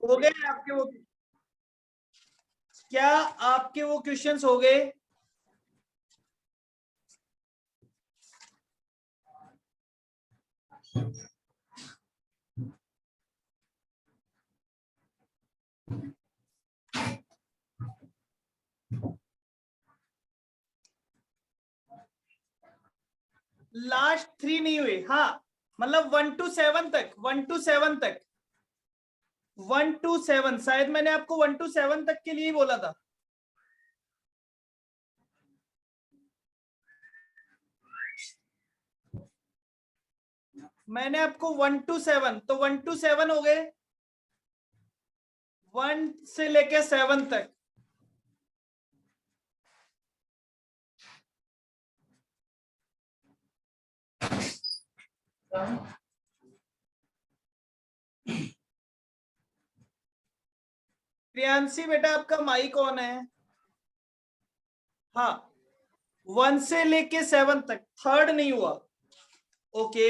हो गए आपके वो? क्या आपके वो क्वेश्चंस हो गए? लास्ट 3 नहीं हुए? हाँ, मतलब 1 to 7 तक, 1 to 7 तक, 1 to 7 शायद मैंने आपको 1 to 7 तक के लिए ही बोला था। मैंने आपको 1 to 7, तो 1 to 7 हो गए, 1 से लेके 7 तक। प्रियांशी बेटा आपका माइक ऑन है? हाँ, 1 से लेके 7 तक, थर्ड नहीं हुआ। ओके,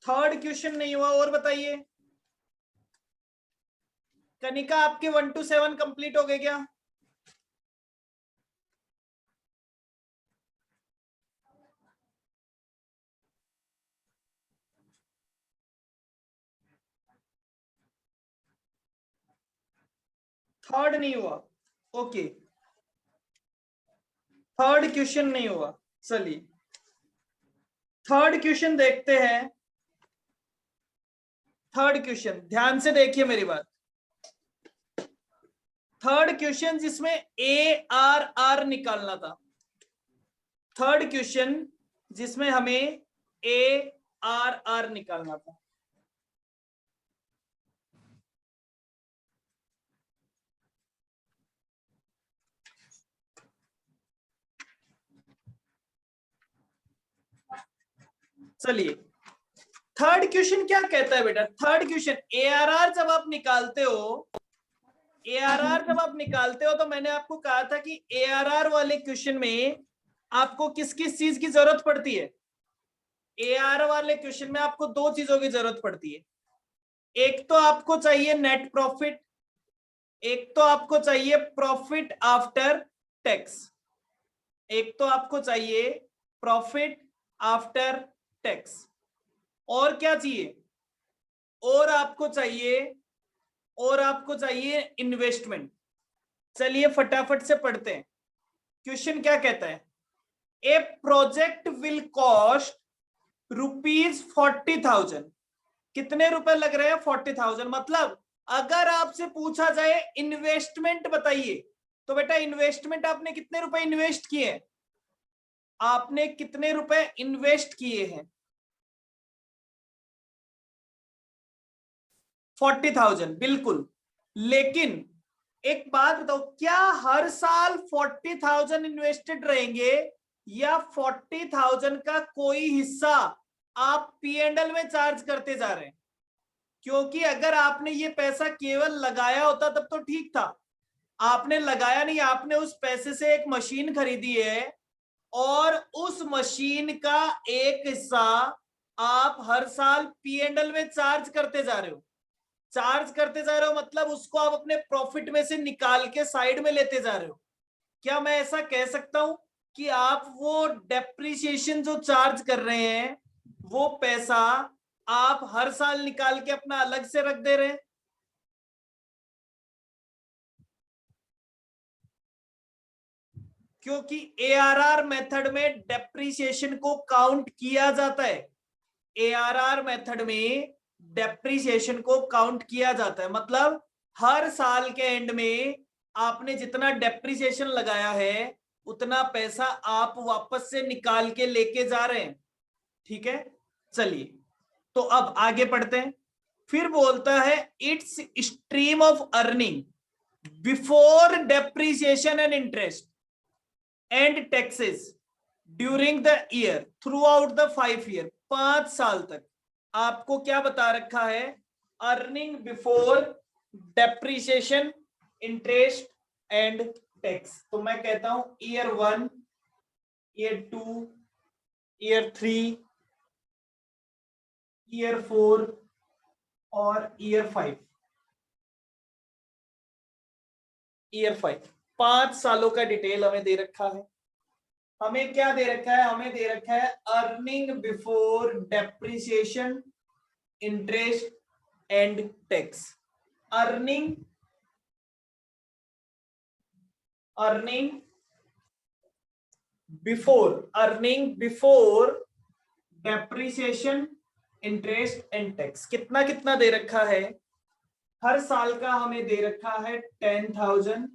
थर्ड क्वेश्चन नहीं हुआ। और बताइए, कनिका आपके 1 to 7 कंप्लीट हो गए क्या? थर्ड नहीं हुआ? ओके, थर्ड क्वेश्चन नहीं हुआ। चलिए थर्ड क्वेश्चन देखते हैं। थर्ड क्वेश्चन ध्यान से देखिए मेरी बात। थर्ड क्वेश्चन जिसमें ARR निकालना था, थर्ड क्वेश्चन जिसमें हमें ARR निकालना था। चलिए थर्ड क्वेश्चन क्या कहता है बेटा? थर्ड क्वेश्चन ARR जब आप निकालते हो, ARR जब आप निकालते हो, तो मैंने आपको कहा था कि ARR वाले क्वेश्चन में आपको किस किस चीज की जरूरत पड़ती है? ARR वाले क्वेश्चन में आपको दो चीजों की जरूरत पड़ती है। एक तो आपको चाहिए नेट प्रॉफिट, एक तो आपको चाहिए प्रॉफिट आफ्टर टैक्स। एक तो आपको चाहिए प्रॉफिट आफ्टर टैक्स, और क्या चाहिए? और आपको चाहिए, और आपको चाहिए इन्वेस्टमेंट। चलिए फटाफट से पढ़ते हैं। क्वेश्चन क्या कहता है? ए प्रोजेक्ट विल कॉस्ट ₹40,000। कितने रुपए लग रहे हैं? 40,000। मतलब अगर आपसे पूछा जाए इन्वेस्टमेंट बताइए, तो बेटा इन्वेस्टमेंट आपने कितने रुपए इन्वेस्ट किए हैं? आपने कितने रुपए इन्वेस्ट किए हैं? 40,000, बिल्कुल। लेकिन एक बात बताओ, क्या हर साल 40,000 इन्वेस्टेड रहेंगे, या 40,000 का कोई हिस्सा आप P&L में चार्ज करते जा रहे हैं? क्योंकि अगर आपने ये पैसा केवल लगाया होता तब तो ठीक था। आपने लगाया नहीं, आपने उस पैसे से एक मशीन खरीदी है, और उस मशीन का एक हिस्सा आप हर साल P&L में चार्ज करते जा रहे हो। चार्ज करते जा रहे हो मतलब उसको आप अपने प्रॉफिट में से निकाल के साइड में लेते जा रहे हो। क्या मैं ऐसा कह सकता हूं कि आप वो डेप्रिसिएशन जो चार्ज कर रहे हैं, वो पैसा आप हर साल निकाल के अपना अलग से रख दे रहे हैं? क्योंकि ARR मेथड में डेप्रिसिएशन को काउंट किया जाता है। ARR मेथड में डेप्रिसिएशन को काउंट किया जाता है, मतलब हर साल के एंड में आपने जितना डेप्रिसिएशन लगाया है उतना पैसा आप वापस से निकाल के लेके जा रहे हैं। ठीक है, चलिए तो अब आगे पढ़ते हैं। फिर बोलता है it's stream of earning before depreciation and interest and taxes during the year through out the 5 year. 5 साल तक आपको क्या बता रखा है? Earning before depreciation, interest and tax. तो मैं कहता हूं ईयर 1, ईयर 2, ईयर 3, ईयर 4 और ईयर 5। ईयर 5, 5 सालों का डिटेल हमें दे रखा है। हमें क्या दे रखा है? हमें दे रखा है earning before depreciation, interest and tax. Earning before depreciation, interest and tax. कितना कितना दे रखा है? हर साल का हमें दे रखा है 10,000,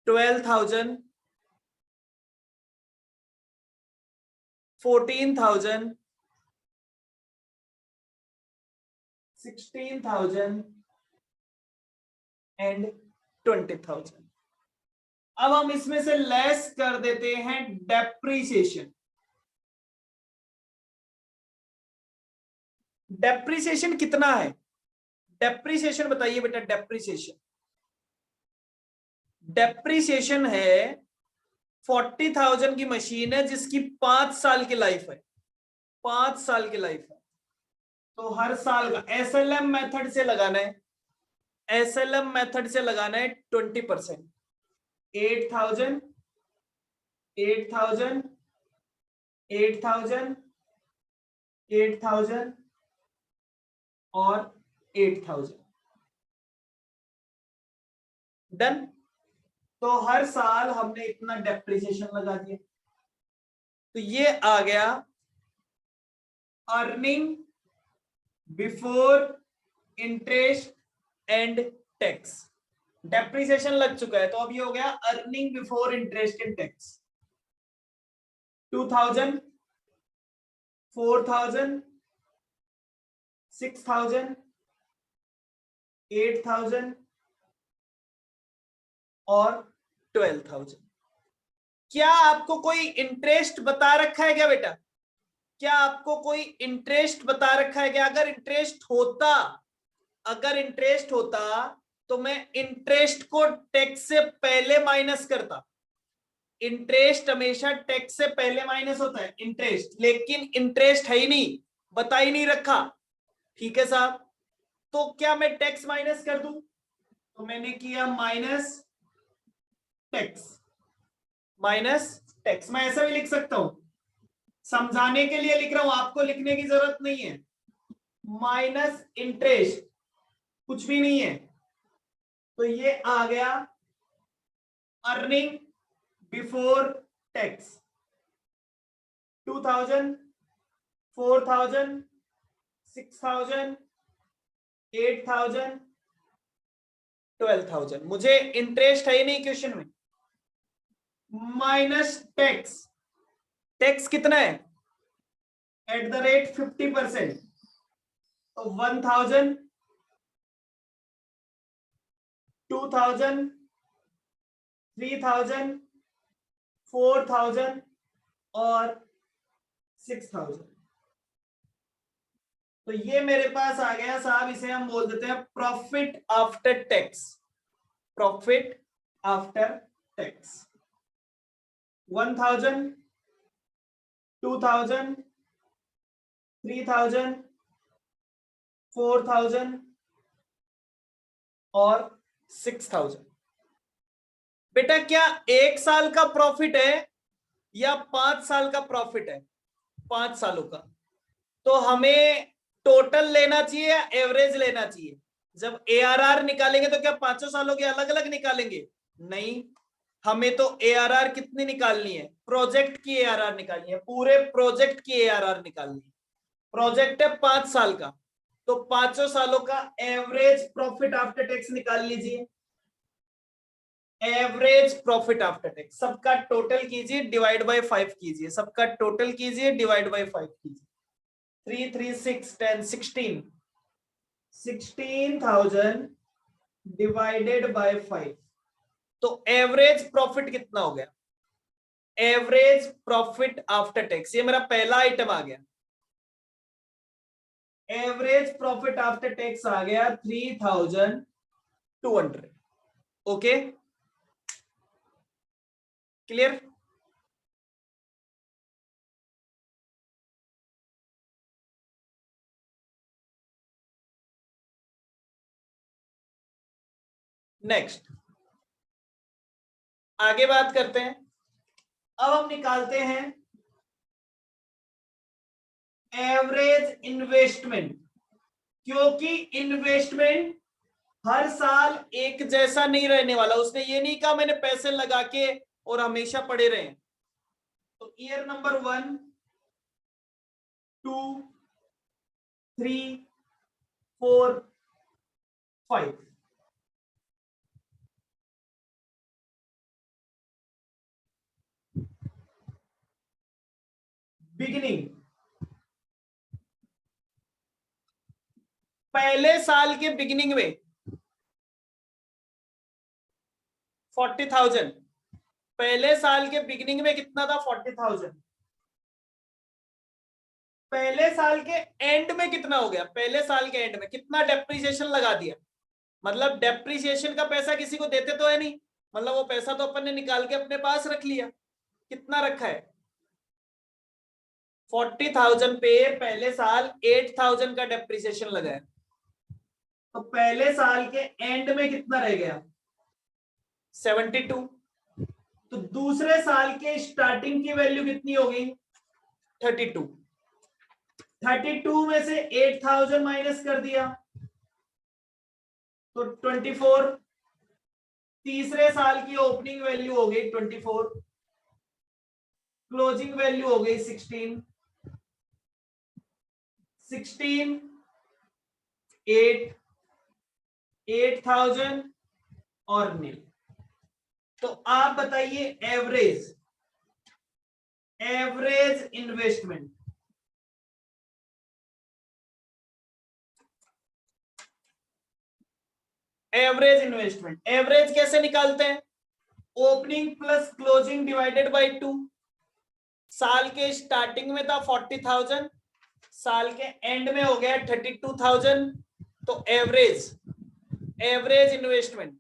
12,000, 14,000, 16,000 एंड 20,000। अब हम इसमें से लेस कर देते हैं डेप्रीसिएशन। डेप्रीसिएशन कितना है? डेप्रीसिएशन बताइए बेटा। डेप्रीसिएशन है 40,000 की मशीन है जिसकी 5 साल की लाइफ है। 5 साल की लाइफ है, तो हर साल का एसएलएम मेथड से लगाना है। एसएलएम मेथड से लगाना है 20%। 8,000, 8,000, 8,000, 8,000 और 8,000। डन। तो हर साल हमने इतना डेप्रिसिएशन लगा दिया। तो ये आ गया earning before interest and tax. Depreciation लग चुका है, तो अब ये हो गया earning before interest and tax. 2,000, 4,000, 6,000, 8,000 और 12,000। क्या आपको कोई इंटरेस्ट बता रखा है क्या बेटा? क्या आपको कोई इंटरेस्ट बता रखा है क्या? अगर इंटरेस्ट होता तो मैं इंटरेस्ट को टैक्स से पहले माइनस करता। इंटरेस्ट हमेशा टैक्स से पहले माइनस होता है इंटरेस्ट, लेकिन इंटरेस्ट है ही नहीं, बता ही नहीं रखा। ठीक है साहब, तो क्या मैं टैक्स माइनस कर दूं? तो मैंने किया माइनस टैक्स। मैं ऐसा भी लिख सकता हूं, समझाने के लिए लिख रहा हूं, आपको लिखने की जरूरत नहीं है। माइनस इंटरेस्ट कुछ भी नहीं है, तो ये आ गया अर्निंग बिफोर टैक्स। 2,000, 4,000, 6,000, 8,000, 12,000। मुझे इंटरेस्ट है ही नहीं क्वेश्चन में। Minus tax. टैक्स कितना है? At the rate 50%। तो 1,000, 2,000, 3,000, 4,000 और 6,000। तो ये मेरे पास आ गया साहब, इसे हम बोल देते हैं profit after tax. Profit after tax 1,000, 2,000, 3,000, 4,000 और 6,000। बेटा क्या 1 साल का प्रॉफिट है या 5 साल का प्रॉफिट है? 5 सालों का। तो हमें टोटल लेना चाहिए या एवरेज लेना चाहिए? जब एआरआर निकालेंगे तो क्या 5 सालों के अलग अलग निकालेंगे? नहीं, हमें तो एआरआर कितनी निकालनी है? प्रोजेक्ट की एआरआर निकालनी है, पूरे प्रोजेक्ट की एआरआर निकालनी है। प्रोजेक्ट है 5 साल का, तो 5 सालों का एवरेज प्रॉफिट आफ्टर टैक्स निकाल लीजिए। एवरेज प्रॉफिट आफ्टर टैक्स सबका टोटल कीजिए, डिवाइड बाय 5 कीजिए। सबका टोटल कीजिए, डिवाइड बाय 5 कीजिए। 3, 3, 6, 10, 16, 16,000 डिवाइडेड बाय 5। तो एवरेज प्रॉफिट कितना हो गया? एवरेज प्रॉफिट आफ्टर टैक्स, ये मेरा पहला आइटम आ गया। एवरेज प्रॉफिट आफ्टर टैक्स आ गया 3,200। Okay, clear? नेक्स्ट आगे बात करते हैं। अब हम निकालते हैं एवरेज इन्वेस्टमेंट, क्योंकि इन्वेस्टमेंट हर साल एक जैसा नहीं रहने वाला। उसने ये नहीं कहा मैंने पैसे लगा के और हमेशा पड़े रहे। तो ईयर नंबर 1, 2, 3, 4, 5, बिगिनिंग, पहले साल के बिगिनिंग में 40,000, पहले साल के बिगिनिंग में कितना था 40,000, पहले साल के एंड में कितना हो गया, पहले साल के एंड में कितना डेप्रिसिएशन लगा दिया। मतलब डेप्रिसिएशन का पैसा किसी को देते तो है नहीं, मतलब वो पैसा तो अपन ने निकाल के अपने पास रख लिया। कितना रखा है 40,000 पे पहले साल 8,000 का डेप्रिसिएशन लगा है। तो पहले साल के एंड में कितना रह गया 72। तो दूसरे साल के स्टार्टिंग की वैल्यू कितनी हो गई 32। 32 में से 8,000 माइनस कर दिया तो 24। तीसरे साल की ओपनिंग वैल्यू हो गई 24, क्लोजिंग वैल्यू हो गई 16, 8 8,000 और नील। तो आप बताइए एवरेज इन्वेस्टमेंट, एवरेज कैसे निकालते हैं, opening plus closing divided by 2। साल के स्टार्टिंग में था 40,000, साल के एंड में हो गया 32,000। तो एवरेज इन्वेस्टमेंट,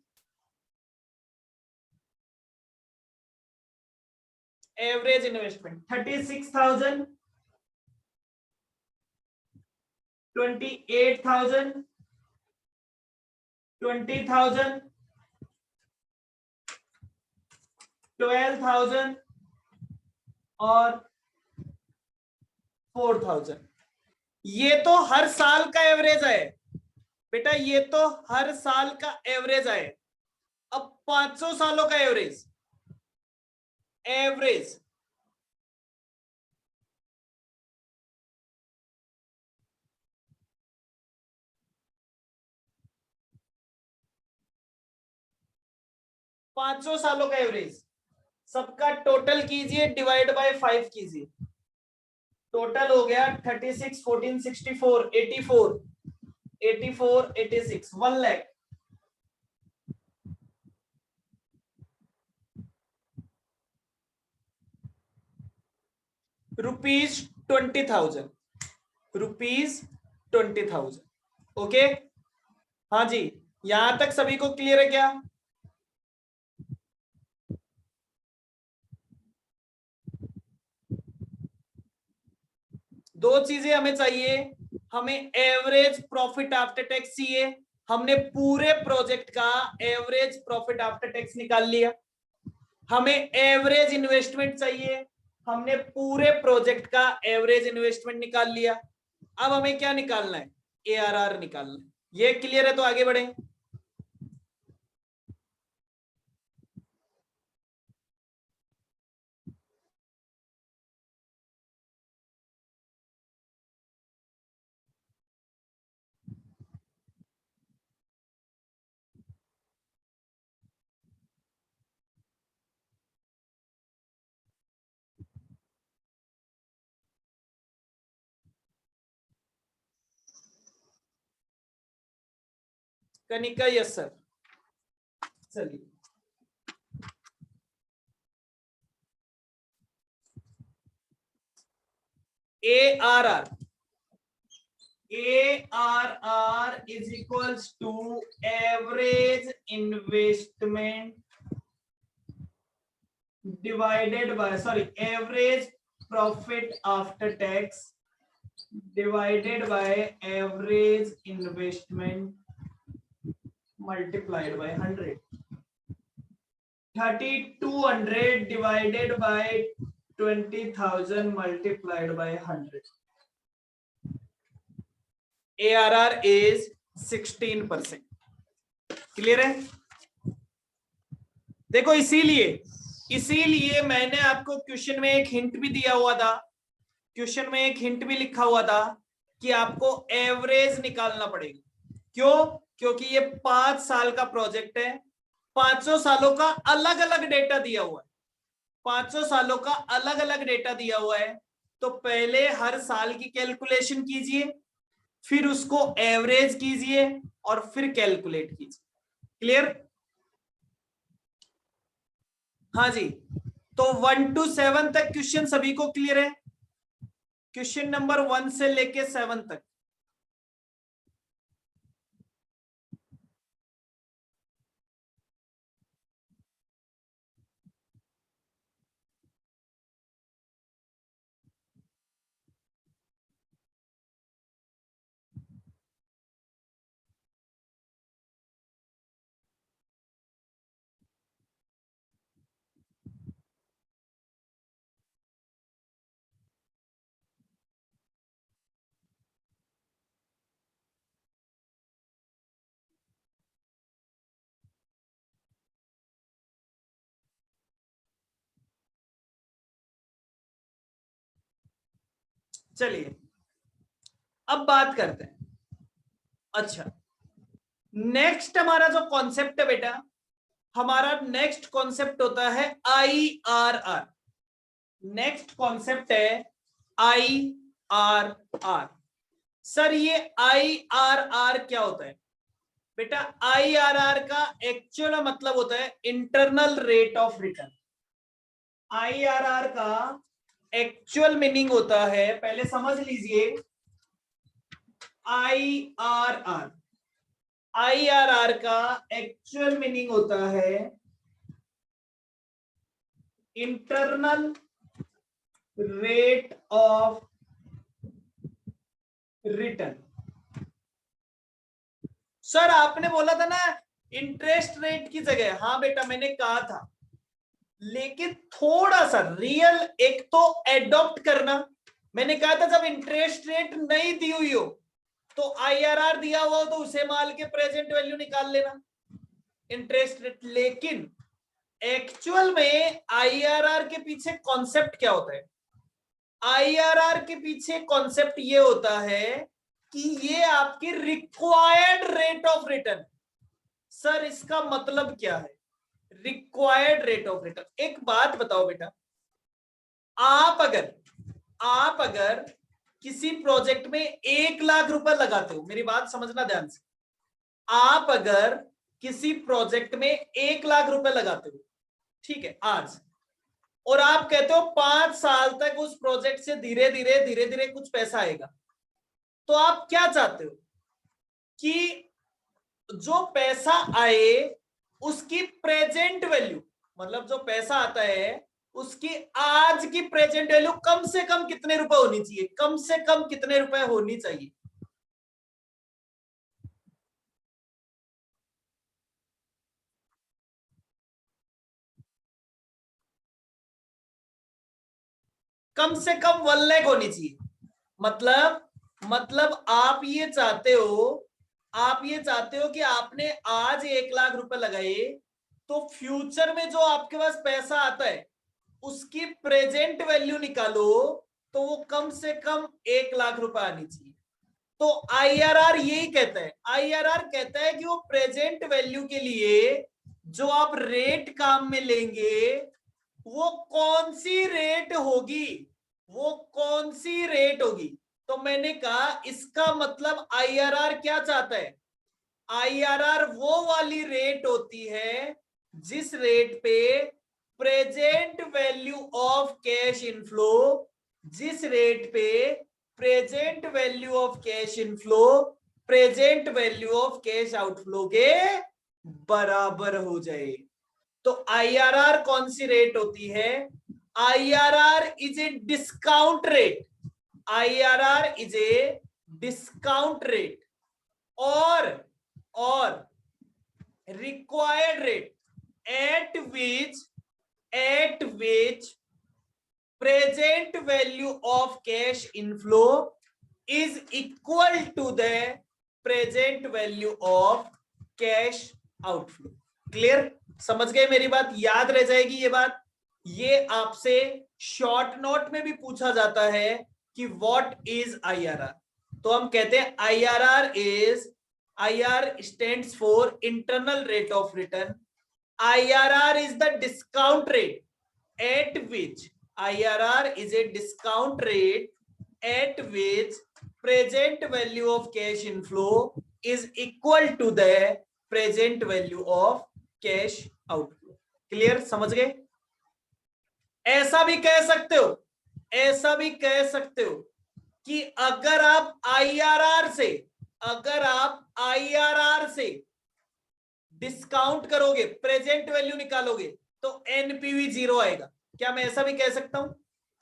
एवरेज इन्वेस्टमेंट 36,000, 28,000, 20,000, 12,000 और 4,000। ये तो हर साल का एवरेज है बेटा, ये तो हर साल का एवरेज है। अब 500 सालों का एवरेज 500 सालों का एवरेज सबका टोटल कीजिए, डिवाइड बाय 5 कीजिए। टोटल हो गया 36, 14, 64, 84, 86, 1 लाख। ₹20,000, ₹20,000। ओके, हाँ जी, यहां तक सभी को क्लियर है क्या? दो चीजें हमें चाहिए, हमें एवरेज प्रॉफिट आफ्टर टैक्स चाहिए। हमने पूरे प्रोजेक्ट का एवरेज प्रॉफिट आफ्टर टैक्स निकाल लिया। हमें एवरेज इन्वेस्टमेंट चाहिए, हमने पूरे प्रोजेक्ट का एवरेज इन्वेस्टमेंट निकाल लिया। अब हमें क्या निकालना है, ARR निकालना है। ये क्लियर है तो आगे बढ़े। कनिका यस सर, चलिए ARR is equals to average investment divided by average profit after tax divided by average investment multiplied by 100. 3200 divided by 20,000 multiplied by 100. ARR is 16%. Clear है? देखो इसीलिए मैंने आपको क्वेश्चन में एक हिंट भी दिया हुआ था, क्वेश्चन में एक हिंट भी लिखा हुआ था कि आपको एवरेज निकालना पड़ेगा। क्यों? क्योंकि ये 5 साल का प्रोजेक्ट है, 500 सालों का अलग अलग डेटा दिया हुआ है, 500 सालों का अलग अलग डेटा दिया हुआ है। तो पहले हर साल की कैलकुलेशन कीजिए, फिर उसको एवरेज कीजिए और फिर कैलकुलेट कीजिए। क्लियर? हाँ जी, तो 1 to 7 तक क्वेश्चन सभी को क्लियर है? क्वेश्चन नंबर 1 से लेके 7 तक। चलिए अब बात करते हैं। अच्छा, नेक्स्ट हमारा जो कॉन्सेप्ट है बेटा, हमारा नेक्स्ट कॉन्सेप्ट होता है IRR। नेक्स्ट कॉन्सेप्ट है IRR। सर ये IRR क्या होता है? बेटा IRR का एक्चुअल मतलब होता है internal rate of return. IRR का एक्चुअल मीनिंग होता है, पहले समझ लीजिए, IRR का एक्चुअल मीनिंग होता है internal rate of return. Sir आपने बोला था ना इंटरेस्ट रेट की जगह, हाँ बेटा मैंने कहा था, लेकिन थोड़ा सा रियल एक तो एडॉप्ट करना। मैंने कहा था जब इंटरेस्ट रेट नहीं दी हुई हो तो IRR दिया हुआ हो तो उसे माल के प्रेजेंट वैल्यू निकाल लेना, इंटरेस्ट रेट। लेकिन एक्चुअल में IRR के पीछे कॉन्सेप्ट क्या होता है? IRR के पीछे कॉन्सेप्ट ये होता है कि ये आपकी required rate of return. Sir इसका मतलब क्या है रिक्वायर्ड रेट ऑफ रिटर्न? एक बात बताओ बेटा, आप अगर किसी प्रोजेक्ट में 1 लाख रुपए लगाते हो, मेरी बात समझना ध्यान से, आप अगर किसी प्रोजेक्ट में 1 लाख रुपए लगाते हो, ठीक है आज, और आप कहते हो 5 साल तक उस प्रोजेक्ट से धीरे धीरे कुछ पैसा आएगा, तो आप क्या चाहते हो कि जो पैसा आए उसकी प्रेजेंट वैल्यू, मतलब जो पैसा आता है उसकी आज की प्रेजेंट वैल्यू कम से कम कितने रुपए होनी चाहिए? कम से कम कितने रुपए होनी चाहिए? कम से कम 1 लाख होनी चाहिए। मतलब आप ये चाहते हो कि आपने आज 1 लाख रुपए लगाए, तो फ्यूचर में जो आपके पास पैसा आता है उसकी प्रेजेंट वैल्यू निकालो तो वो कम से कम 1 लाख रुपए आनी चाहिए। तो IRR यही कहता है, IRR कहता है कि वो प्रेजेंट वैल्यू के लिए जो आप रेट काम में लेंगे वो कौन सी रेट होगी, वो कौन सी रेट होगी। तो मैंने कहा इसका मतलब IRR क्या चाहता है? IRR वो वाली रेट होती है जिस रेट पे present value of cash inflow, जिस रेट पे present value of cash inflow present value of cash outflow के बराबर हो जाए। तो IRR कौन सी रेट होती है? IRR is a discount rate, IRR is a discount rate. और required rate at which present value of cash inflow is equal to the present value of cash outflow. Clear? समझ गए मेरी बात? याद रह जाएगी ये बात. ये आपसे शॉर्ट नोट में भी पूछा जाता है कि व्हाट इज आईआरआर. तो हम कहते हैं IRR is, IR stands for internal rate of return. IRR is the discount rate at which IRR is a discount rate at which present value of cash inflow is equal to the present value of cash outflow. Clear? समझ गए? ऐसा भी कह सकते हो, ऐसा भी कह सकते हो कि अगर आप IRR से डिस्काउंट करोगे, प्रेजेंट वैल्यू निकालोगे, तो एनपीवी 0 आएगा. क्या मैं ऐसा भी कह सकता हूं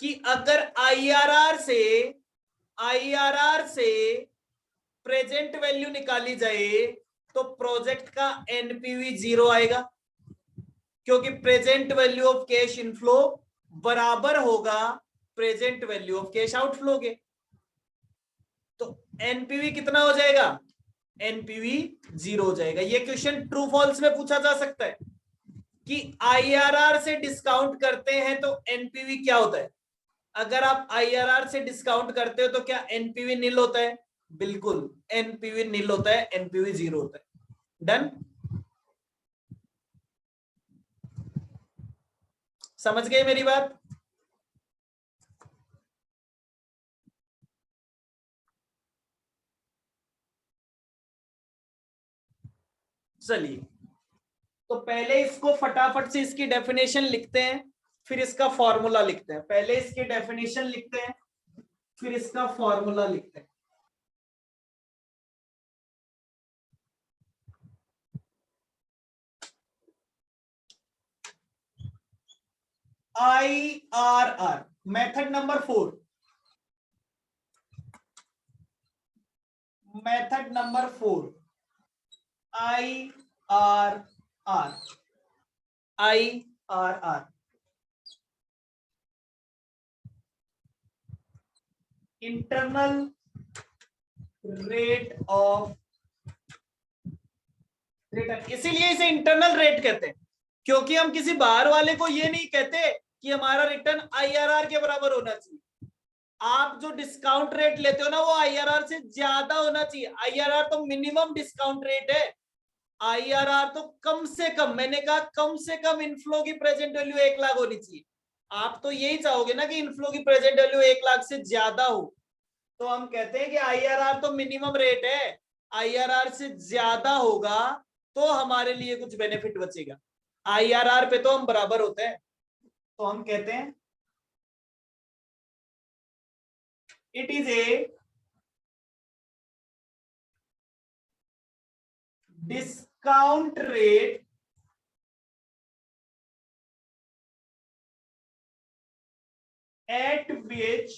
कि अगर IRR से प्रेजेंट वैल्यू निकाली जाए तो प्रोजेक्ट का एनपीवी 0 आएगा, क्योंकि present value of cash inflow बराबर होगा present value of cash outflow के. तो एनपीवी कितना हो जाएगा? एनपीवी 0 हो जाएगा. ये क्वेश्चन ट्रू फॉल्स में पूछा जा सकता है कि आईआरआर से डिस्काउंट करते हैं तो एनपीवी क्या होता है. अगर आप आईआरआर से डिस्काउंट करते हो तो क्या एनपीवी नील होता है? बिल्कुल, एनपीवी नील होता है, एनपीवी 0 होता है. डन? समझ गए मेरी बात? चलिए, तो पहले इसको फटाफट से इसकी डेफिनेशन लिखते हैं, फिर इसका फॉर्मूला लिखते हैं. पहले इसकी डेफिनेशन लिखते हैं, फिर इसका फॉर्मूला लिखते हैं. IRR method number 4. Method number 4 IRR internal rate of return. इसीलिए इसे इंटरनल रेट कहते हैं, क्योंकि हम किसी बाहर वाले को ये नहीं कहते कि हमारा रिटर्न IRR के बराबर होना चाहिए. आप जो डिस्काउंट रेट लेते हो ना, वो IRR से ज्यादा होना चाहिए. IRR तो मिनिमम डिस्काउंट रेट है. IRR तो कम से कम, मैंने कहा कम से कम इनफ्लो की प्रेजेंट वैल्यू 1 लाख होनी चाहिए. आप तो यही चाहोगे ना कि इनफ्लो की प्रेजेंट वैल्यू 1 लाख से ज्यादा हो. तो हम कहते हैं कि IRR तो मिनिमम रेट है, IRR से ज्यादा होगा तो हमारे लिए कुछ बेनिफिट बचेगा. IRR पे तो हम बराबर होते हैं, तो हम कहते हैं it is a discount rate at which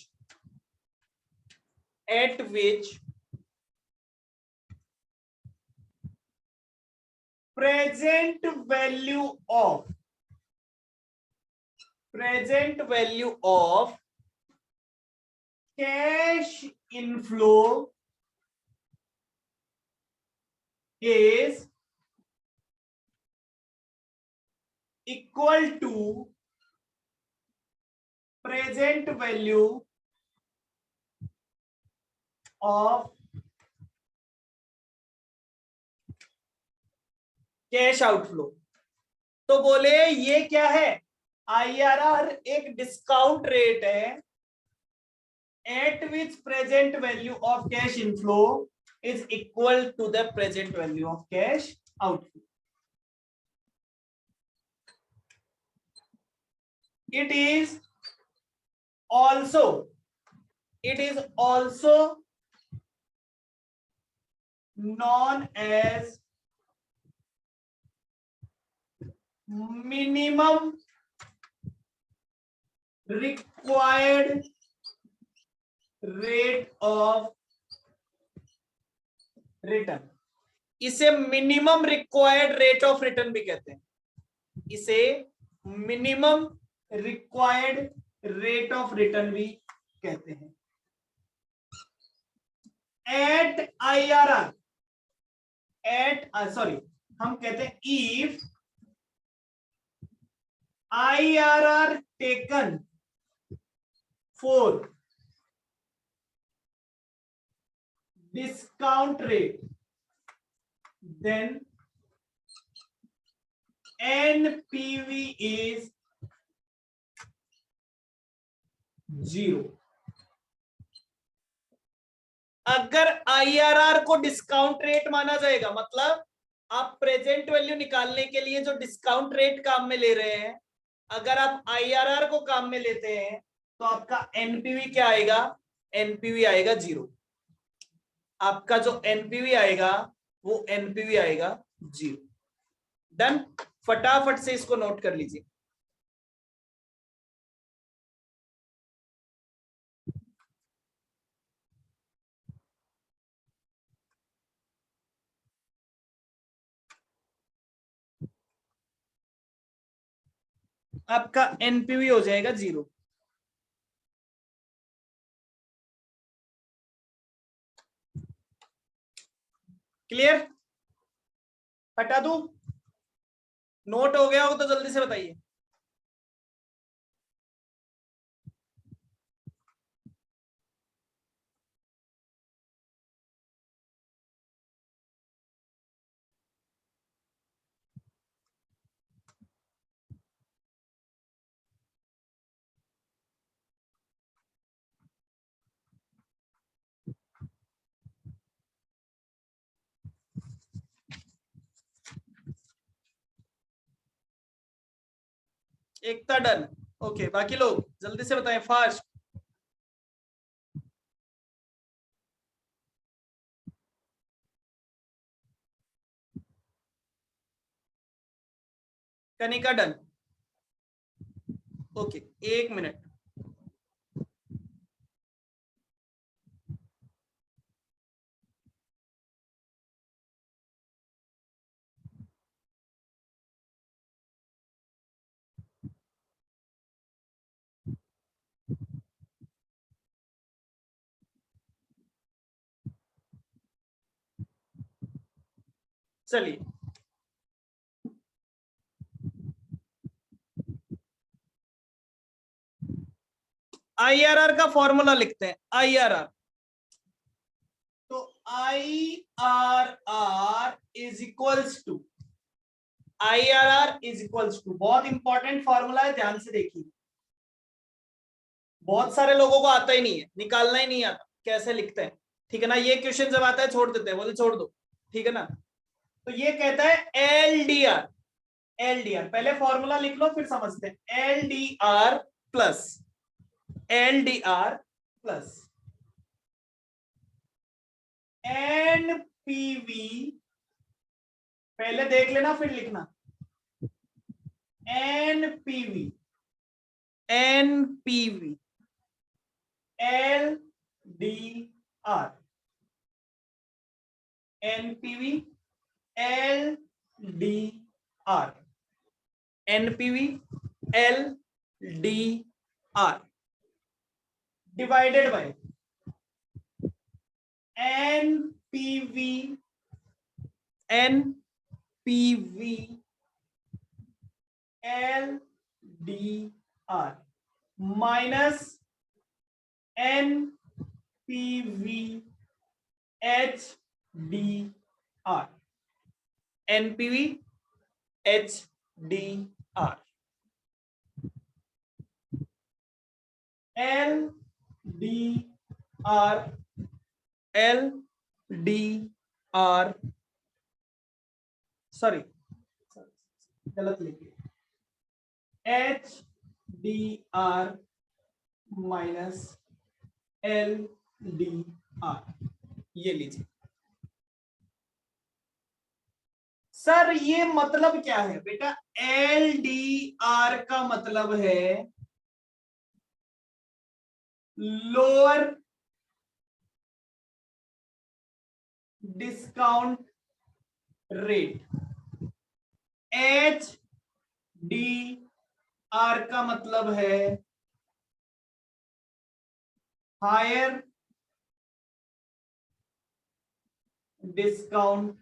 present value of cash inflow is equal to present value of cash outflow. तो बोले ये क्या है? IRR एक डिस्काउंट रेट है at which present value of cash inflow is equal to the present value of cash outflow. It is also known as minimum required rate of return. इसे minimum required rate of return भी कहते हैं, इसे minimum required rate of return भी कहते हैं। Eight IRR, हम कहते हैं if IRR taken for discount rate, then NPV is 0। अगर IRR को डिस्काउंट रेट माना जाएगा, मतलब आप प्रेजेंट वैल्यू निकालने के लिए जो डिस्काउंट रेट काम में ले रहे हैं, अगर आप IRR को काम में लेते हैं तो आपका NPV क्या आएगा? NPV आएगा 0। आपका जो NPV आएगा वो NPV आएगा 0। डन। फटाफट से इसको नोट कर लीजिए। आपका NPV हो जाएगा 0। क्लियर? हटा दूं? नोट हो गया हो तो जल्दी से बताइए। एकता डन। ओके, बाकी लोग जल्दी से बताएं, fast. Kanika done. Okay, 1 minute. चलिए, IRR का फॉर्मूला लिखते हैं। IRR, तो IRR इज इक्वल्स टू, बहुत इंपॉर्टेंट फॉर्मूला है, ध्यान से देखिए। बहुत सारे लोगों को आता ही नहीं है, निकालना ही नहीं आता कैसे लिखते हैं, ठीक है ना। ये क्वेश्चन जब आता है छोड़ देते हैं, बोले छोड़ दो, ठीक है ना। तो ये कहता है LDR। पहले फॉर्मूला लिख लो फिर समझते हैं। LDR प्लस NPV, पहले देख लेना फिर लिखना। NPV LDR, NPV LDR divided by NPV LDR minus NPV HDR। NPV HDR LDR sorry गलत लिखिए, HDR माइनस LDR, ये लीजिए। सर ये मतलब क्या है बेटा? LDR का मतलब है lower discount rate. H D R का मतलब है हायर डिस्काउंट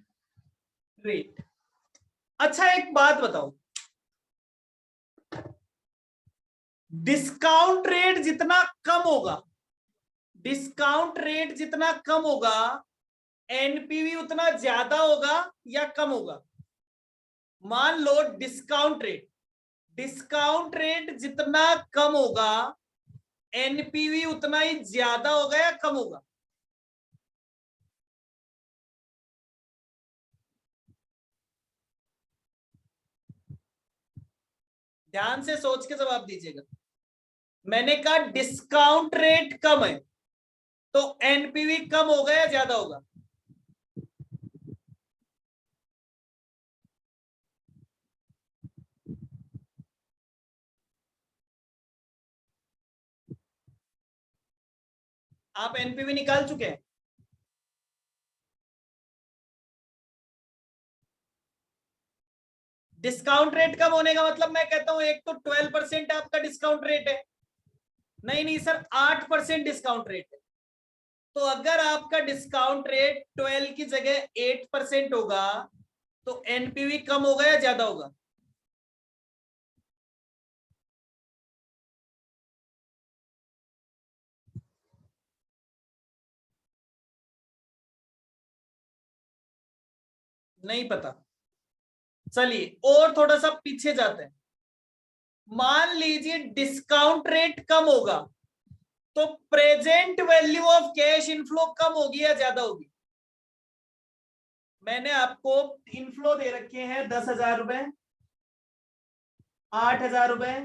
रेट। अच्छा एक बात बताओ, डिस्काउंट रेट जितना कम होगा, डिस्काउंट रेट जितना कम होगा, एनपीवी उतना ज्यादा होगा या कम होगा? मान लो डिस्काउंट रेट जितना कम होगा, एनपीवी उतना ही ज्यादा होगा या कम होगा? ध्यान से सोच के जवाब दीजिएगा। मैंने कहा डिस्काउंट रेट कम है तो एनपीवी कम होगा या ज्यादा होगा? आप एनपीवी निकाल चुके हैं? डिस्काउंट रेट कम होने का मतलब मैं कहता हूं एक तो 12% आपका डिस्काउंट रेट है, नहीं सर 8% डिस्काउंट रेट है। तो अगर आपका डिस्काउंट रेट 12 की जगह 8% होगा तो एनपीवी कम होगा या ज्यादा होगा? नहीं पता, चलिए और थोड़ा सा पीछे जाते हैं। मान लीजिए डिस्काउंट रेट कम होगा तो present value of cash inflow कम होगी या ज्यादा होगी? मैंने आपको इनफ्लो दे रखे हैं 10,000 रुपए, 8,000 रुपए,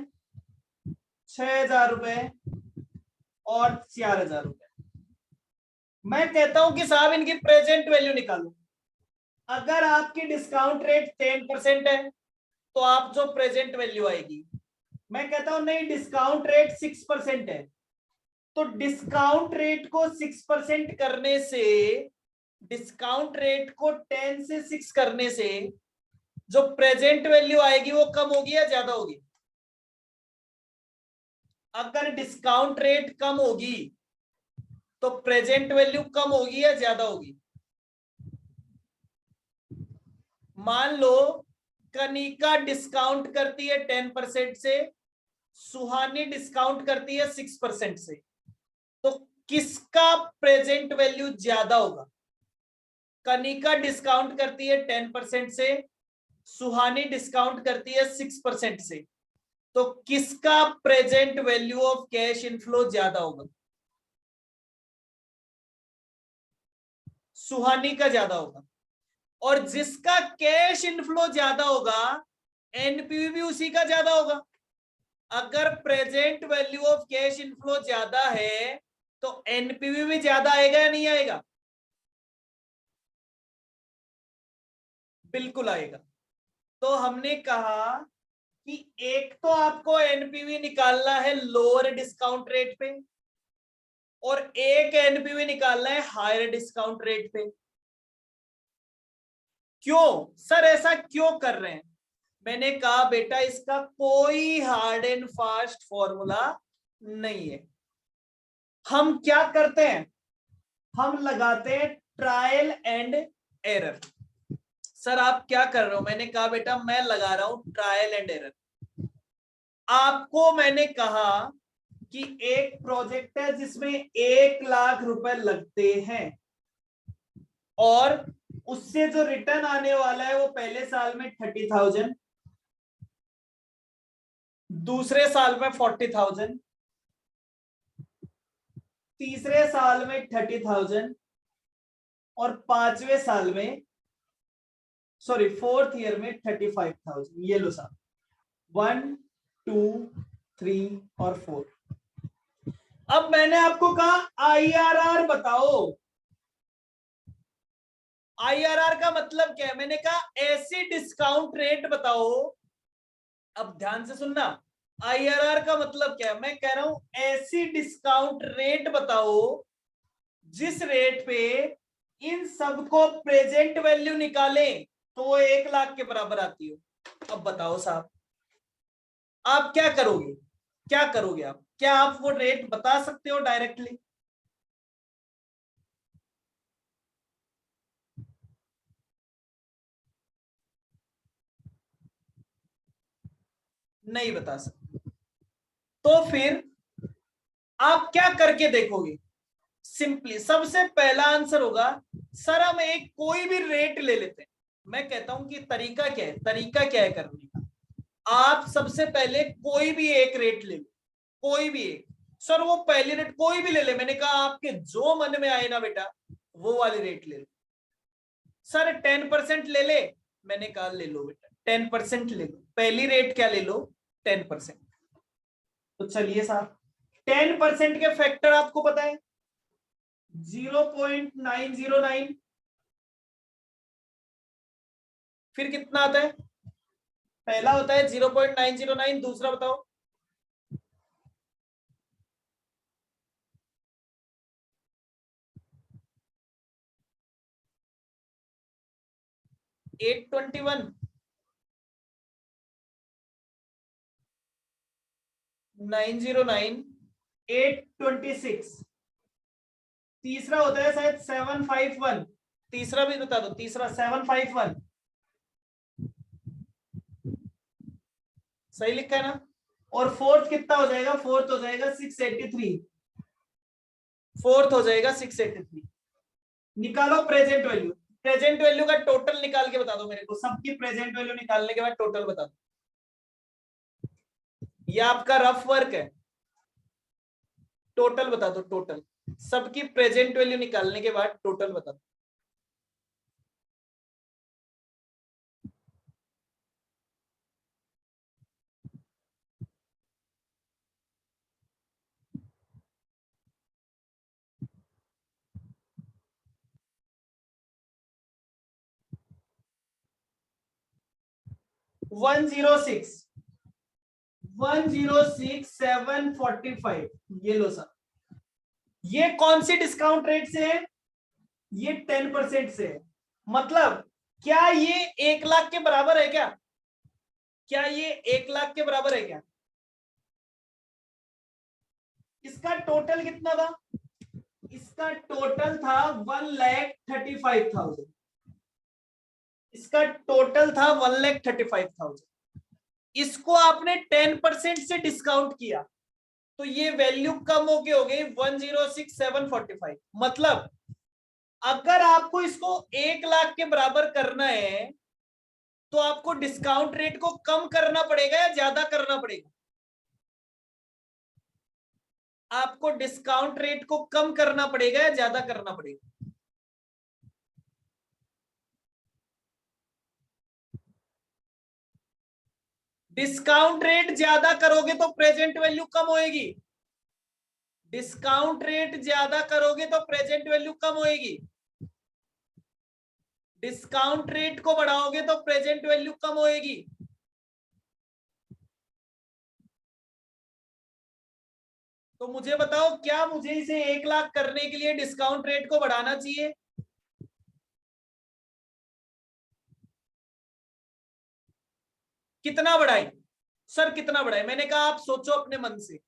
6,000 रुपए और 4,000 रुपए। मैं कहता हूं कि साहब इनकी प्रेजेंट वैल्यू निकालो। अगर आपकी डिस्काउंट रेट 10% है तो आप जो प्रेजेंट वैल्यू आएगी, मैं कहता हूं नहीं डिस्काउंट रेट 6% है तो डिस्काउंट रेट को 6% करने से, डिस्काउंट रेट को 10 से 6 करने से जो प्रेजेंट वैल्यू आएगी वो कम होगी या ज्यादा होगी? अगर डिस्काउंट रेट कम होगी तो प्रेजेंट वैल्यू कम होगी या ज्यादा होगी? मान लो कनिका डिस्काउंट करती है 10% से, सुहानी डिस्काउंट करती है 6% से, तो किसका प्रेजेंट वैल्यू ज्यादा होगा? कनिका डिस्काउंट करती है 10% से, सुहानी डिस्काउंट करती है 6% से, तो किसका present value of cash inflow ज्यादा होगा? सुहानी का ज्यादा होगा। और जिसका कैश इनफ्लो ज्यादा होगा एनपीवी भी उसी का ज्यादा होगा। अगर present value of cash inflow ज्यादा है तो एनपीवी भी ज्यादा आएगा या नहीं आएगा? बिल्कुल आएगा। तो हमने कहा कि एक तो आपको एनपीवी निकालना है लोअर डिस्काउंट रेट पे और एक एनपीवी निकालना है हायर डिस्काउंट रेट पे। क्यों सर ऐसा क्यों कर रहे हैं? मैंने कहा बेटा इसका कोई हार्ड एंड फास्ट फॉर्मूला नहीं है। हम क्या करते हैं, हम लगाते हैं ट्रायल एंड एरर। सर आप क्या कर रहे हो? मैंने कहा बेटा मैं लगा रहा हूं ट्रायल एंड एरर। आपको मैंने कहा कि एक प्रोजेक्ट है जिसमें 1,00,000 रुपए लगते हैं और उससे जो रिटर्न आने वाला है वो पहले साल में 30,000, दूसरे साल में 40,000, तीसरे साल में 30,000 और पांचवें साल में फोर्थ ईयर में 35,000। ये लो साहब 1, 2, 3 और 4। अब मैंने आपको कहा आईआरआर बताओ। आईआरआर का मतलब क्या है? मैंने कहा ऐसी डिस्काउंट रेट बताओ। अब ध्यान से सुनना, आईआरआर का मतलब क्या है? मैं कह रहा हूं ऐसी डिस्काउंट रेट बताओ जिस रेट पे इन सबको प्रेजेंट वैल्यू निकालें तो वो 1 लाख के बराबर आती हो। अब बताओ साहब, आप क्या करोगे, क्या करोगे आप? क्या आप वो रेट बता सकते हो डायरेक्टली? नहीं बता सकते। तो फिर आप क्या करके देखोगे? सिंपली सबसे पहला आंसर होगा, सर हम एक कोई भी रेट ले लेते हैं। मैं कहता हूं कि तरीका क्या है, तरीका क्या है करने का? आप सबसे पहले कोई भी एक रेट ले लो, कोई भी एक। सर वो पहली रेट कोई भी ले ले, मैंने कहा आपके जो मन में आए ना बेटा, वो वाली रेट ले लो। सर 10% ले ले, मैंने कहा ले लो बेटा 10% ले लो, पहली रेट क्या ले लो? 10%। तो चलिए साहब, 10% के फैक्टर आपको पता है 0.909। फिर कितना आता है? पहला होता है 0.909, दूसरा बताओ। 821, 909, 826। तीसरा होता है शायद 751। तीसरा भी बता दो, तीसरा 751। सही लिखा है ना? और फोर्थ कितना हो जाएगा? फोर्थ हो जाएगा 683। फोर्थ हो जाएगा 683। निकालो प्रेजेंट वैल्यू। प्रेजेंट वैल्यू का टोटल निकाल के बता दो मेरे को, सबकी प्रेजेंट वैल्यू निकालने के बाद टोटल बता दो। ये आपका रफ वर्क है, टोटल बता दो, टोटल सबकी प्रेजेंट वैल्यू निकालने के बाद टोटल बता दो। 106, 106,745। ये लो सर, ये कौन सी डिस्काउंट रेट से है? ये 10% से है। मतलब क्या ये 1 लाख के बराबर है क्या? क्या ये 1 लाख के बराबर है क्या? इसका टोटल कितना था? इसका टोटल था 1,35,000। इसका टोटल था 1,35,000। इसको आपने 10% से डिस्काउंट किया, तो ये वैल्यू कम होके हो गई 106,745। मतलब अगर आपको इसको 1 लाख के बराबर करना है, तो आपको डिस्काउंट रेट को कम करना पड़ेगा या ज्यादा करना पड़ेगा? आपको डिस्काउंट रेट को कम करना पड़ेगा या ज्यादा करना पड़ेगा? डिस्काउंट रेट ज्यादा करोगे तो प्रेजेंट वैल्यू कम होएगी। डिस्काउंट रेट ज्यादा करोगे तो प्रेजेंट वैल्यू कम होएगी। डिस्काउंट रेट को बढ़ाओगे तो प्रेजेंट वैल्यू कम होएगी। तो मुझे बताओ, क्या मुझे इसे 1 लाख करने के लिए डिस्काउंट रेट को बढ़ाना चाहिए? कितना बढ़ाई? सर कितना बढ़ाई? मैंने कहा आप सोचो अपने मन से,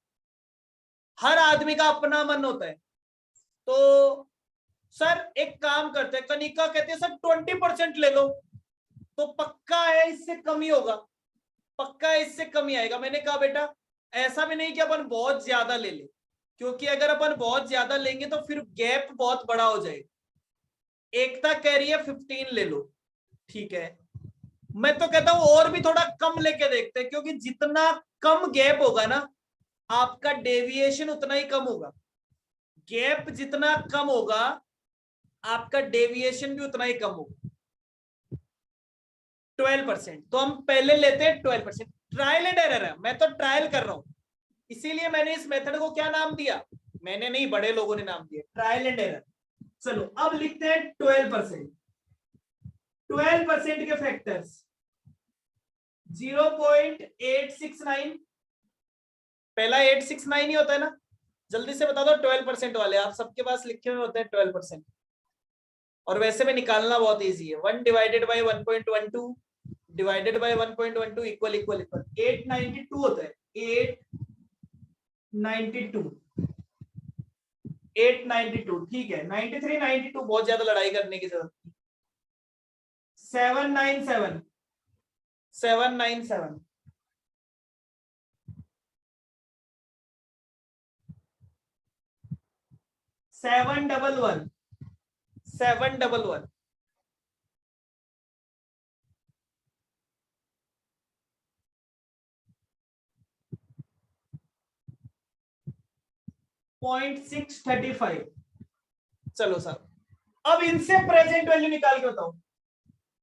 हर आदमी का अपना मन होता है। तो सर एक काम करते हैं, कनिका कहते हैं सर 20% ले लो, तो पक्का है इससे कम ही होगा, पक्का है इससे कम ही आएगा। मैंने कहा बेटा ऐसा भी नहीं कि अपन बहुत ज्यादा ले ले, क्योंकि अगर अपन बहुत ज्यादा लेंगे तो फिर गैप बहुत बड़ा हो जाएगा। एकता कह रही है 15 ले लो, ठीक है। मैं तो कहता हूं और भी थोड़ा कम लेके देखते हैं, क्योंकि जितना कम गैप होगा ना, आपका डेविएशन उतना ही कम होगा। गैप जितना कम होगा, आपका डेविएशन भी उतना ही कम होगा। 12%, तो हम पहले लेते हैं 12%। ट्रायल एंड एरर है, मैं तो ट्रायल कर रहा हूं, इसीलिए मैंने इस मेथड को क्या नाम दिया? मैंने नहीं, बड़े लोगों ने नाम दिया ट्रायल एंड एरर। चलो अब लिखते हैं 12%। 12% के फैक्टर्स 0.869। पहला 869 ही होता है ना? जल्दी से बता दो 12% वाले, आप सबके पास लिखे हुए होते हैं 12%। और वैसे में निकालना बहुत इजी है। 1 divided by 1.12 divided by 1.12 equal equal equal 892 होता है। 892 892 ठीक है। 93 92 बहुत ज्यादा लड़ाई करने की जरूरत नहीं। 797 797 711 711 0.635। चलो सर, अब इनसे प्रेजेंट वैल्यू निकाल के बताओ।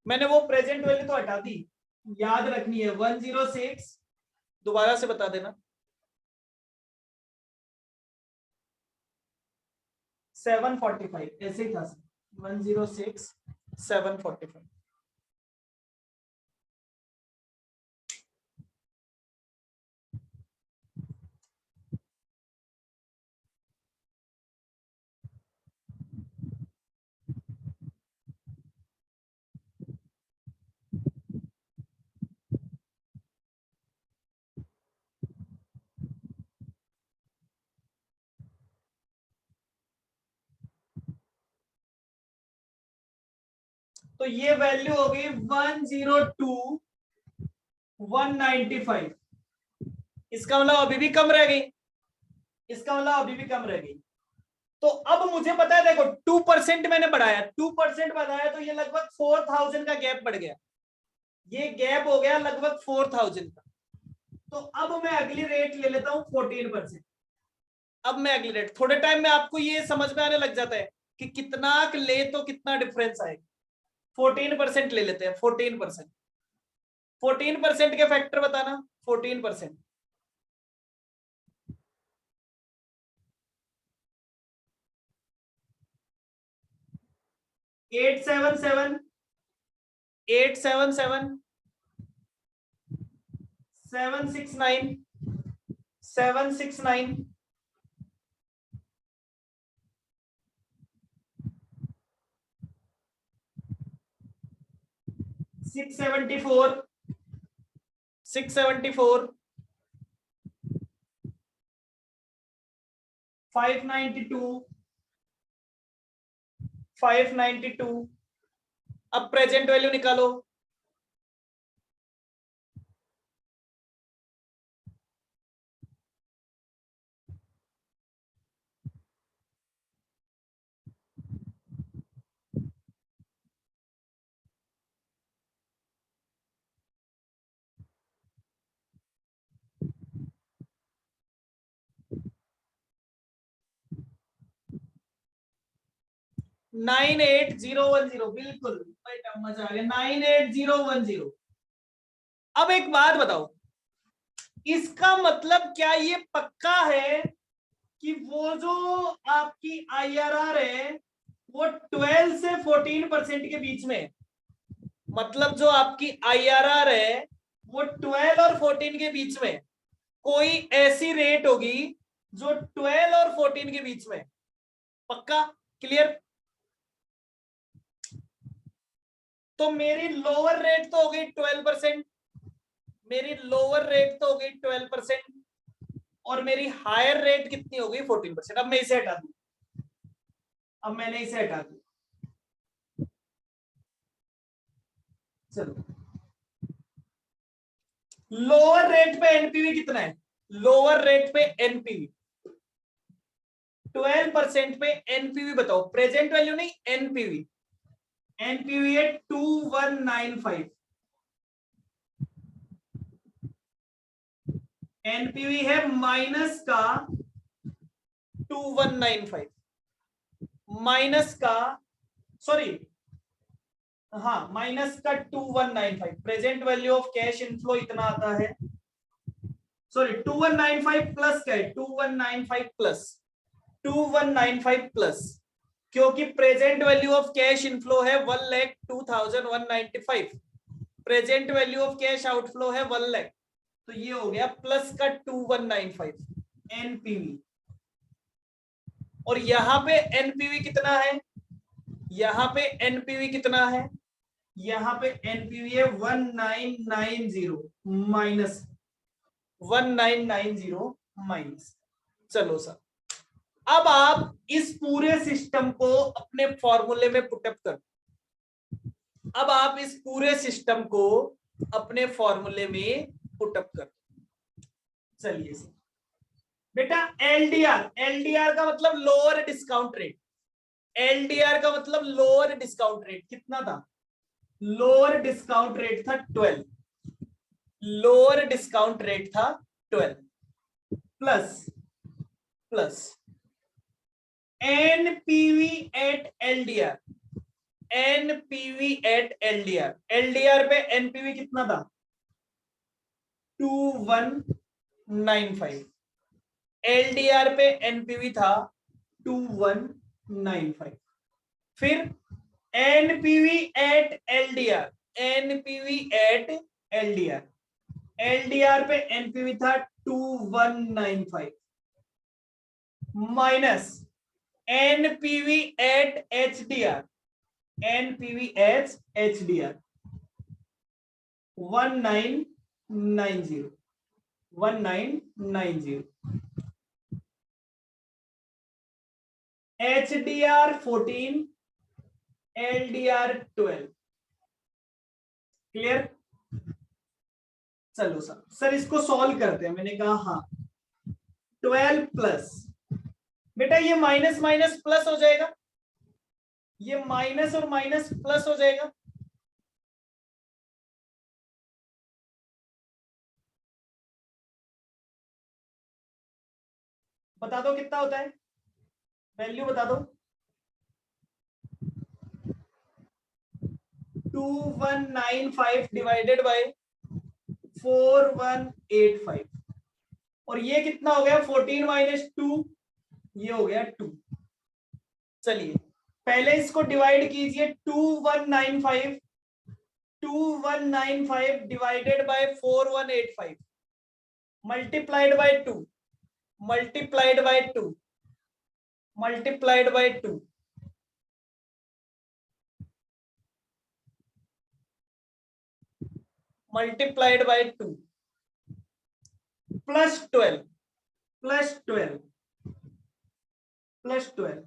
मैंने वो प्रेजेंट वैल्यू तो हटा दी, याद रखनी है 106। दोबारा से बता देना। 745 ऐसे ही था सर। 106 745। तो ये वैल्यू हो गई 102 195। इसका मतलब अभी भी कम रह गई, इसका मतलब अभी भी कम रह गई। तो अब मुझे पता है, देखो 2% मैंने बढ़ाया, 2% बढ़ाया तो ये लगभग 4000 का गैप बढ़ गया। ये गैप हो गया लगभग 4000 का। तो अब मैं अगली रेट ले लेता हूं 14%। अब मैं अगली रेट, थोड़े टाइम में आपको ये समझ में आने लग जाता है कि कितना ले तो कितना डिफरेंस आएगा। 14% ले लेते हैं। 14% 14% के फैक्टर बताना। 14% 877 877 769 769 674 674 592 592। अब प्रेजेंट वैल्यू निकालो। Nine eight zero one zero, बिल्कुल बेटा मजा आ गया। 98010। अब एक बात बताओ, इसका मतलब क्या ये पक्का है कि वो जो आपकी आईआरआर है वो 12 से 14% के बीच में, मतलब जो आपकी आईआरआर है वो 12 और 14 के बीच में कोई ऐसी रेट होगी जो 12 और 14 के बीच में? पक्का? क्लियर? तो मेरी लोअर रेट तो हो गई 12%, मेरी लोअर रेट तो हो गई 12%, और मेरी हायर रेट कितनी हो गई? 14%। अब मैं इसे हटा दूं, अब मैंने इसे हटा दिया। चलो, लोअर रेट पे एनपीवी कितना है? लोअर रेट पे एनपीवी 12% पे एनपीवी बताओ, प्रेजेंट वैल्यू नहीं, एनपीवी। एनपीवी है 2195। एनपीवी है माइनस का 2195, माइनस का, सॉरी हाँ माइनस का 2195। Present value of cash inflow इतना आता है, सॉरी 2195 प्लस क्या है? 2195 प्लस 2195 प्लस, क्योंकि present value of cash inflow है 1,02,195, present value of cash outflow है 1 लाख, तो ये हो गया प्लस का 2195 एनपीवी। और यहां पे एनपीवी कितना है? यहाँ पे एनपीवी कितना है, यहाँ पे एनपीवी है 1990 माइनस 1990 माइनस। चलो सर, अब आप इस पूरे सिस्टम को अपने फॉर्मूले में पुटअप कर, अब आप इस पूरे सिस्टम को अपने फॉर्मूले में पुटअप कर। चलिए सर बेटा, एलडीआर, एलडीआर का मतलब लोअर डिस्काउंट रेट, एलडीआर का मतलब लोअर डिस्काउंट रेट कितना था, लोअर डिस्काउंट रेट था 12, लोअर डिस्काउंट रेट था 12 plus plus NPV at LDR, NPV at LDR, LDR पे एनपीवी कितना था 2195, एलडीआर पे एनपीवी था 2195, फिर NPV at LDR, NPV at LDR, LDR पे एनपीवी था 2195 minus NPV at HDR, NPV H HDR 1990 1990, HDR 14, LDR 12। Clear? चलो सर इसको सॉल्व करते हैं। मैंने कहा हाँ 12 प्लस, बेटा ये माइनस माइनस प्लस हो जाएगा, ये माइनस और माइनस प्लस हो जाएगा, बता दो कितना होता है, वैल्यू बता दो। 2195 डिवाइडेड बाय 4185, और ये कितना हो गया 14 माइनस 2, ये हो गया 2। चलिए पहले इसको डिवाइड कीजिए, 2195 divided by 4185 multiplied by 2, multiplied by 2, multiplied by 2, multiplied by 2 plus 12, plus 12, plus 12,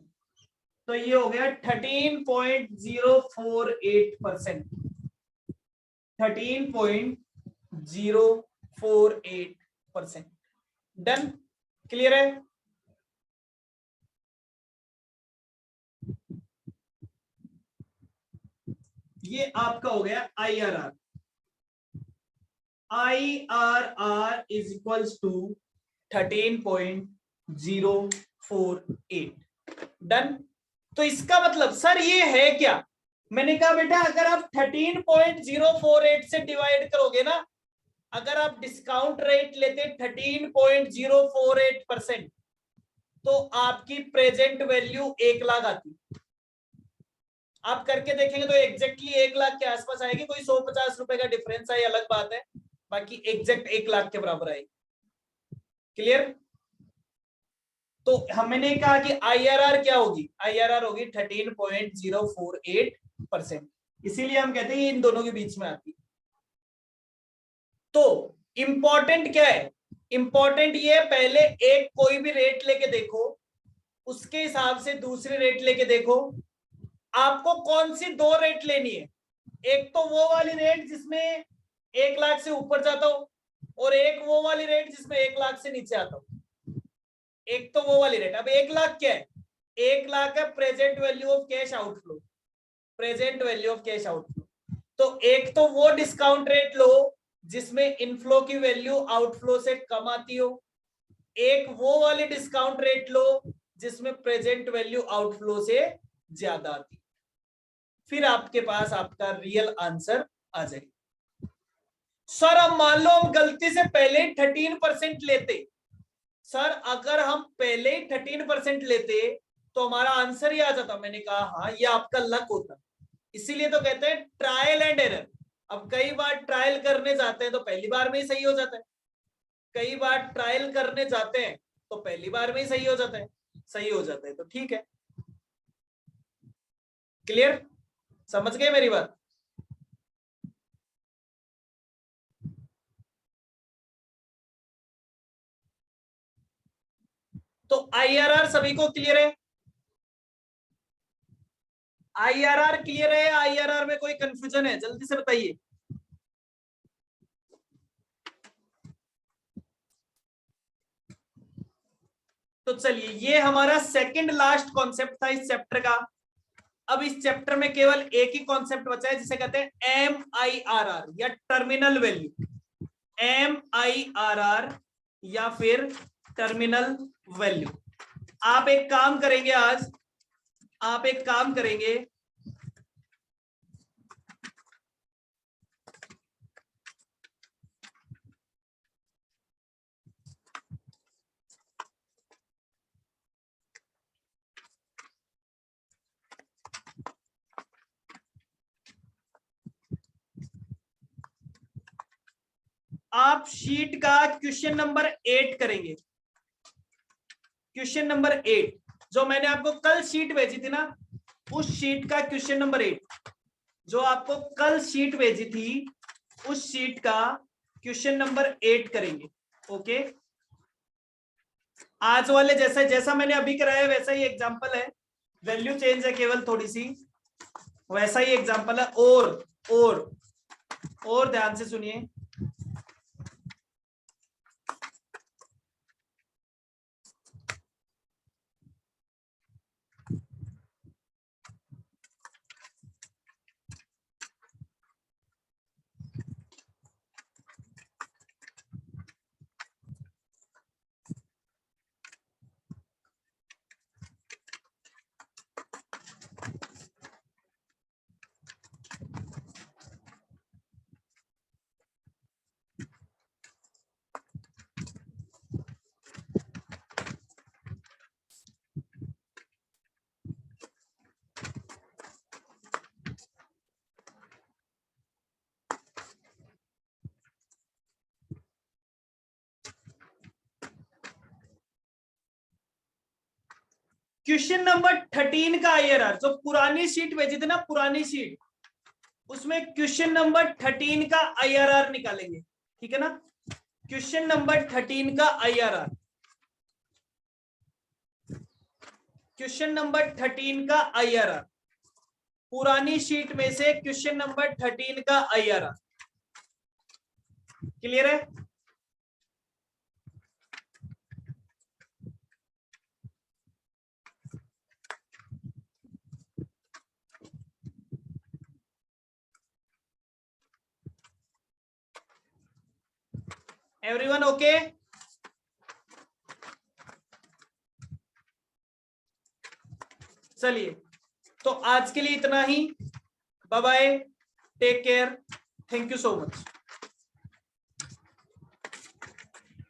तो ये हो गया 13.048%, 13.048%। डन? क्लियर है? ये आपका हो गया IRR, IRR is equals to 13.048। Done? तो इसका मतलब सर ये है क्या, मैंने कहा बेटा अगर आप 13.048 से डिवाइड करोगे ना, अगर आप डिस्काउंट रेट लेते 13.048%, तो आपकी प्रेजेंट वैल्यू 1 लाख आती। आप करके देखेंगे तो एग्जैक्टली 1 लाख के आसपास आएगी, कोई 150 रुपए का डिफरेंस है अलग बात है, बाकी एग्जैक्ट 1 लाख के बराबर आएगी। क्लियर? तो हमने कहा कि IRR क्या होगी, IRR होगी 13.048%, इसीलिए हम कहते हैं ये इन दोनों के बीच में आती है। तो इंपॉर्टेंट क्या है, इंपॉर्टेंट ये पहले एक कोई भी रेट लेके देखो, उसके हिसाब से दूसरी रेट लेके देखो, आपको कौन सी 2 रेट लेनी है, एक तो वो वाली रेट जिसमें 1 लाख से ऊपर जाता हो, और एक वो वाली रेट जिसमें 1 लाख से नीचे आता हो। एक तो वो वाली रेट, अब 1 लाख क्या है, 1 लाख है present value of cash outflow, present value of cash outflow. तो एक तो वो डिस्काउंट रेट लो जिसमें इनफ्लो की वैल्यू आउटफ्लो से कम आती हो, एक वो वाली डिस्काउंट रेट लो जिसमें प्रेजेंट वैल्यू आउटफ्लो से ज्यादा आती, फिर आपके पास आपका रियल आंसर आ जाएगा। सर अब मान लो हम गलती से पहले 13% लेते, सर अगर हम पहले ही 13% लेते तो हमारा आंसर ही आ जाता। मैंने कहा हाँ ये आपका लक होता, इसीलिए तो कहते हैं ट्रायल एंड एरर। अब कई बार ट्रायल करने जाते हैं तो पहली बार में ही सही हो जाता है, कई बार ट्रायल करने जाते हैं तो पहली बार में ही सही हो जाता है, सही हो जाता है, तो ठीक है। क्लियर? समझ गए मेरी बात? तो आईआरआर सभी को क्लियर है? आईआरआर क्लियर है? आईआरआर में कोई कंफ्यूजन है? जल्दी से बताइए। तो चलिए, ये हमारा सेकंड लास्ट कॉन्सेप्ट था इस चैप्टर का। अब इस चैप्टर में केवल एक ही कॉन्सेप्ट बचा है जिसे कहते हैं MIRR या टर्मिनल वैल्यू। MIRR या फिर टर्मिनल वैल्यू। आप एक काम करेंगे आज, आप एक काम करेंगे, आप शीट का क्वेश्चन नंबर 8 करेंगे। क्वेश्चन नंबर 8 जो मैंने आपको कल शीट भेजी थी ना, उस शीट का क्वेश्चन नंबर 8 जो आपको कल शीट भेजी थी, उस शीट का क्वेश्चन नंबर 8 करेंगे। ओके, आज वाले जैसा जैसा मैंने अभी कराया वैसा ही एग्जांपल है, वैल्यू चेंज है केवल थोड़ी सी, वैसा ही एग्जांपल है। और ध्यान से सुनिए, क्वेश्चन नंबर 13 का आईआरआर जो पुरानी शीट भेजी थी ना, पुरानी शीट, उसमें क्वेश्चन नंबर 13 का आईआरआर निकालेंगे। ठीक है ना? क्वेश्चन नंबर 13 का आईआरआर, क्वेश्चन नंबर 13 का आईआरआर, पुरानी शीट में से क्वेश्चन नंबर 13 का आईआरआर। क्लियर है? Everyone okay? चलिए, तो आज के लिए इतना ही। Bye bye, take care, thank you so much.